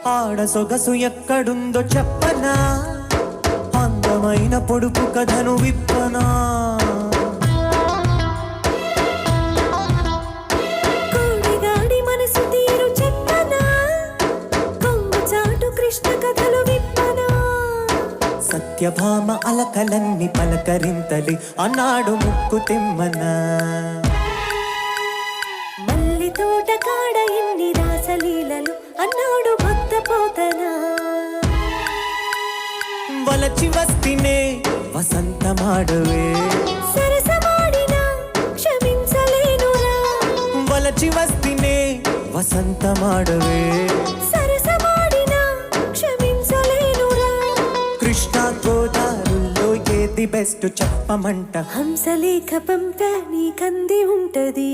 ఆడ సొగసు ఎక్కడుందో చెప్పనా, అందమైన పొడుపు కథను విప్పనా. కోడిగాడి మనసు తీరు చెప్పనా, కొంగు చాటు కృష్ణ కథలు విప్పనా. సత్యభామ అలకలన్ని పలకరింతలి అన్నాడు ముక్కు తిమ్మనా. మల్లి తోట కాడ ఎన్ని రాసలీలలు అన్నాడు భక్త పోతనా. వలచి వస్తినే వసంతమాడవే, సరసమాడినా క్షమించలేనురా. వలచి వస్తినే వసంతమాడవే, సరసమాడినా క్షమించలేనురా. కృష్ణా గోదారుల్లో ఏది బెస్ట్ చెప్పమంట. హంసలేఖ పంప నీకంది ఉంటది.